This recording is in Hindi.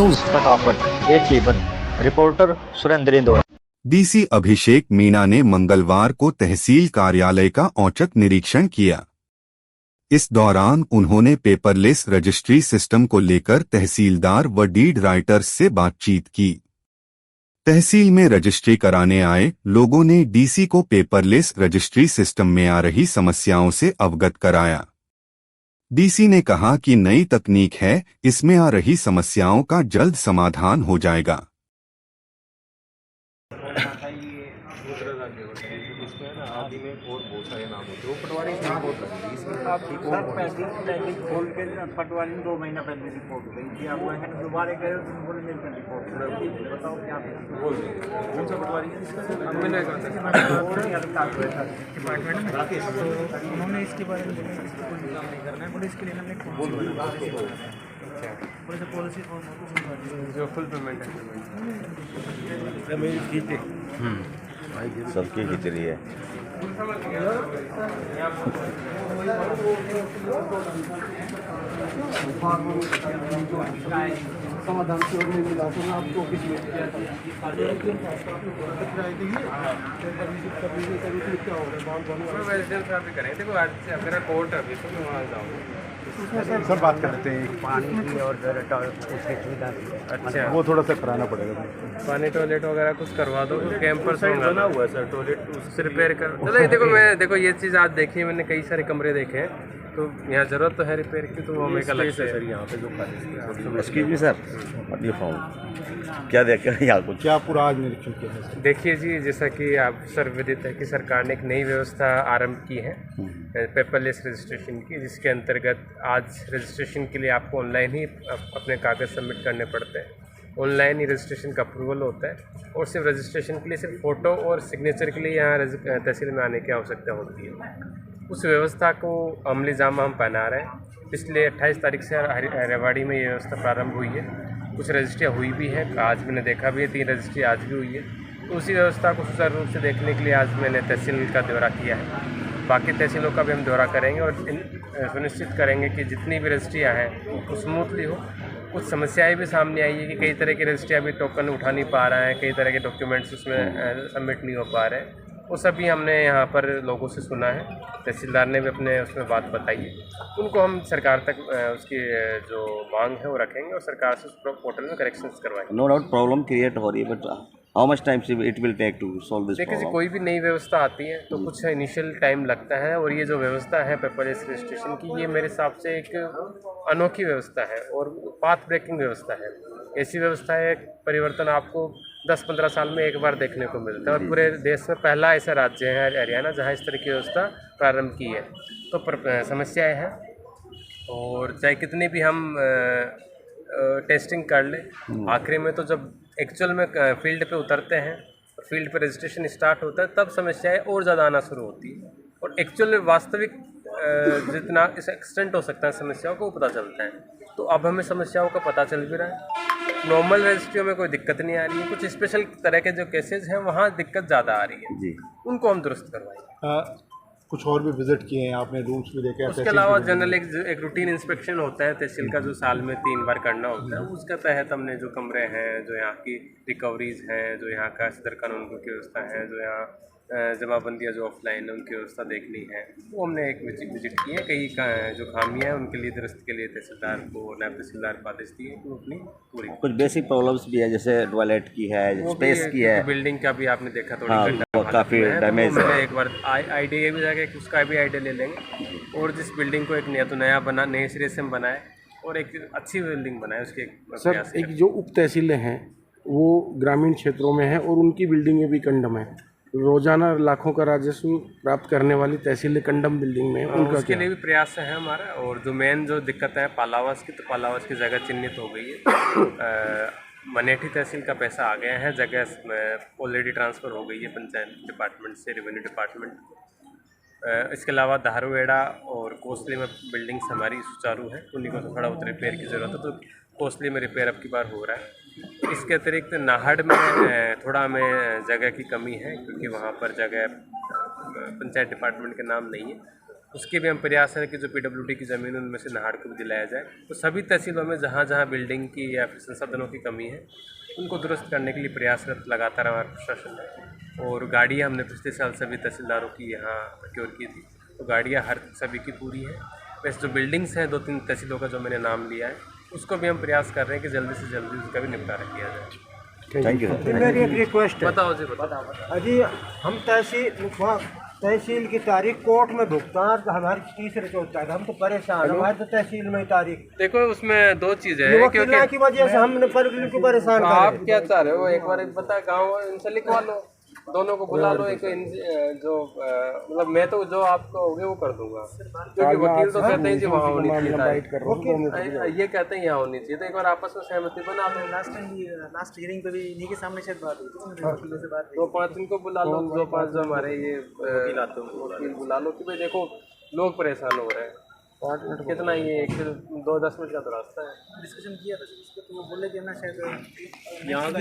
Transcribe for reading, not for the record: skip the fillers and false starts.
न्यूज फटाफट एक जीवन। रिपोर्टर सुरेंद्र इंदौर। डीसी अभिषेक मीणा ने मंगलवार को तहसील कार्यालय का औचक निरीक्षण किया। इस दौरान उन्होंने पेपरलेस रजिस्ट्री सिस्टम को लेकर तहसीलदार व डीड राइटर्स से बातचीत की। तहसील में रजिस्ट्री कराने आए लोगों ने डीसी को पेपरलेस रजिस्ट्री सिस्टम में आ रही समस्याओं से अवगत कराया। डीसी ने कहा कि नई तकनीक है, इसमें आ रही समस्याओं का जल्द समाधान हो जाएगा। आदि में और बहुत सारे नाम होते हैं, वो पटवारी से रिपोर्ट करेंगे। इसमें आप पैकेज खोल के पटवारी 2 महीना पहले रिपोर्ट गई थी। अब मैंने दोबारा गए तो बोले मेरे को रिपोर्ट बताओ क्या बोल देंगे कौन सा पटवारी है इसका। अब मैंने कहा था डिपार्टमेंट में राकेश, तो उन्होंने इसके बारे में बोला इसको कोई काम नहीं करना है। बोले इसके लिए हमने पॉलिसी जो फुल पेमेंट है सबकी खींच रही है। समाधान से और नहीं मिला तो मैं आपको ऑफिस में क्या करें। देखो आज मेरा कोर्ट है अभी, तो मैं वहाँ जाऊँगा। सर बात कर लेते हैं। पानी की और उसकी सुविधा की। अच्छा, वो थोड़ा सा कराना पड़ेगा। पानी टॉयलेट वगैरह कुछ करवा दो। कैंपर से बना हुआ है सर, टॉयलेट उससे रिपेयर कर। चलो देखो ये चीज़ आज देखी है मैंने, कई सारे कमरे देखे हैं, तो यहाँ ज़रूरत तो है रिपेयर की, तो हमें अलग से सर यहाँ पे जो excuse me sir, what you found, क्या देखा यहाँ कुछ? क्या पूरा आज निरीक्षण किया है? देखिए जी, जैसा कि आप सर्वविदित है कि सरकार ने एक नई व्यवस्था आरंभ की है पेपरलेस रजिस्ट्रेशन की, जिसके अंतर्गत आज रजिस्ट्रेशन के लिए आपको ऑनलाइन ही अपने कागज़ सबमिट करने पड़ते हैं। ऑनलाइन ही रजिस्ट्रेशन का अप्रूवल होता है, और सिर्फ रजिस्ट्रेशन के लिए सिर्फ फ़ोटो और सिग्नेचर के लिए यहाँ तहसील में आने की आवश्यकता होती है। उस व्यवस्था को अमली जामा हम पहना रहे हैं। पिछले 28 तारीख से रेवाड़ी में ये व्यवस्था प्रारंभ हुई है। कुछ रजिस्ट्रियाँ हुई भी है, आज मैंने देखा भी है 3 रजिस्ट्री आज भी हुई है। तो उसी व्यवस्था को सुचारू रूप से देखने के लिए आज मैंने तहसील का दौरा किया है। बाकी तहसीलों का भी हम दौरा करेंगे और सुनिश्चित करेंगे कि जितनी भी रजिस्ट्रियाँ हैं वो स्मूथली हो। कुछ समस्याएं भी सामने आई है कि कई तरह की रजिस्ट्रियाँ अभी टोकन उठा नहीं पा रहा है, कई तरह के डॉक्यूमेंट्स उसमें सबमिट नहीं हो पा रहे हैं। वो सभी हमने यहाँ पर लोगों से सुना है, तहसीलदार ने भी अपने उसमें बात बताई है। उनको हम सरकार तक उसकी जो मांग है वो रखेंगे और सरकार से उस पोर्टल में करेक्शंस करवाएंगे। नो डाउट प्रॉब्लम क्रिएट हो रही है, but how much time it will take to solve this देखिए जी, प्रॉब्लम? कोई भी नई व्यवस्था आती है तो कुछ इनिशियल टाइम लगता है, और ये जो व्यवस्था है पेपरलेस रजिस्ट्रेशन की, ये मेरे हिसाब से एक अनोखी व्यवस्था है और पाथ ब्रेकिंग व्यवस्था है। ऐसी व्यवस्था है, परिवर्तन आपको 10-15 साल में एक बार देखने को मिलता है, और पूरे देश में पहला ऐसा राज्य है हरियाणा जहाँ इस तरह की व्यवस्था प्रारंभ की है। तो समस्याएं हैं, और चाहे कितनी भी हम टेस्टिंग कर लें, आखिरी में तो जब एक्चुअल में फील्ड पे उतरते हैं, फील्ड पे रजिस्ट्रेशन स्टार्ट होता है, तब समस्याएं और ज़्यादा आना शुरू होती है, और एक्चुअल में वास्तविक जितना इस एक्सटेंट हो सकता है समस्याओं को पता चलता है। तो अब हमें समस्याओं का पता चल भी रहा है। नॉर्मल रजिस्ट्रियों में कोई दिक्कत नहीं आ रही है, कुछ स्पेशल तरह के जो केसेज हैं वहाँ दिक्कत ज़्यादा आ रही है जी, उनको हम दुरुस्त करवाएंगे। कुछ और भी विजिट किए हैं आपने, रूम्स भी देखे हैं? उसके अलावा जनरल एक रूटीन इंस्पेक्शन होता है तहसील का, जो साल में 3 बार करना होता है। उसके तहत हमने जो कमरे हैं, जो यहाँ की रिकवरीज हैं, जो यहाँ का सदर कानून की व्यवस्था है, जो यहाँ जमाबंदियाँ जो ऑफलाइन है उनकी व्यवस्था देखनी है, वो हमने एक विजिट की है। कई जो खामियाँ हैं उनके लिए दुरुस्त के लिए तहसीलदार को, नायब तहसीलदार को आदेश दिए कि वो अपनी पूरी। कुछ बेसिक प्रॉब्लम्स भी है, जैसे टॉयलेट की है, स्पेस की है, बिल्डिंग का भी आपने देखा थोड़ी हाँ, काफ़ी डैमेज है। एक बार आइडिया भी जाएगा कि उसका भी आइडिया ले लेंगे, और जिस बिल्डिंग को एक नए सिरे से हम बनाए और एक अच्छी बिल्डिंग बनाए, उसके सर एक जो उप तहसीलें हैं वो ग्रामीण क्षेत्रों में है और उनकी बिल्डिंगें भी कंडम है। रोजाना लाखों का राजस्व प्राप्त करने वाली तहसीलें कंडम बिल्डिंग में है, उनका उसके लिए भी प्रयास है हमारा। और जो मेन जो दिक्कत है पालावास की, तो पालावास की जगह चिन्हित हो गई है। मनेठी तहसील का पैसा आ गया है, जगह ऑलरेडी ट्रांसफ़र हो गई है पंचायत डिपार्टमेंट से रेवेन्यू डिपार्टमेंट। इसके अलावा धारूवेड़ा और कोसली में बिल्डिंग्स हमारी सुचारू है, उन्हीं को तो थोड़ा बहुत रिपेयर की ज़रूरत है, तो कोसली में रिपेयर अब की बार हो रहा है। इसके अतिरिक्त नाहड़ में थोड़ा हमें जगह की कमी है, क्योंकि वहाँ पर जगह पंचायत डिपार्टमेंट के नाम नहीं है, उसके भी हम प्रयास हैं कि जो PWD की ज़मीन उनमें से नाहड़ को भी दिलाया जाए। तो सभी तहसीलों में जहाँ जहाँ बिल्डिंग की या फिर संसाधनों की कमी है उनको दुरुस्त करने के लिए प्रयासरत लगातार हमारा प्रशासन है। और गाड़ियाँ हमने पिछले साल सभी तहसीलदारों की यहाँ प्रोक्योर की थी, तो गाड़ियाँ हर सभी की पूरी हैं। वैसे जो बिल्डिंग्स हैं 2-3 तहसीलों का जो मैंने नाम लिया है उसको भी हम प्रयास कर रहे हैं कि जल्दी से जल्दी उसका भी निपटारा किया जाए। Thank you sir. मेरी एक रिक्वेस्ट है बताओ जी, बताओ। अजी, हम तहसील की तारीख कोर्ट में भुगतान हमारी तीसरे चौथा है, हम तो परेशान, हमारी तो तहसील में ही तारीख देखो उसमें 2 चीज़ें ये हैं वकीलों की वजह से हमने क्यों परेशान कर आप क्या चाह रहे हो, एक बार बता, गाँव इनसे लिखवा लो, दोनों को बुला लो। एक जो मतलब मैं तो जो आपको होगे वो कर दूंगा, क्योंकि वकील तो कहते हैं जी वहाँ होनी चाहिए, ये कहते हैं यहाँ होनी चाहिए। तो एक बार आपस में सहमति बना लो। लास्ट हियरिंग पे भी इन्हीं के सामने शायद बात हुई थी, वकीलों से बात 2-5 इनको बुला लो, 2-5 जो हमारे ये वकील बुला लो कि भाई देखो लोग परेशान हो रहे हैं। कितना ये 1-2-10 मिनट का तो रास्ता है। डिस्कशन किया था, तो वो बोले कि ना शायद यहाँ का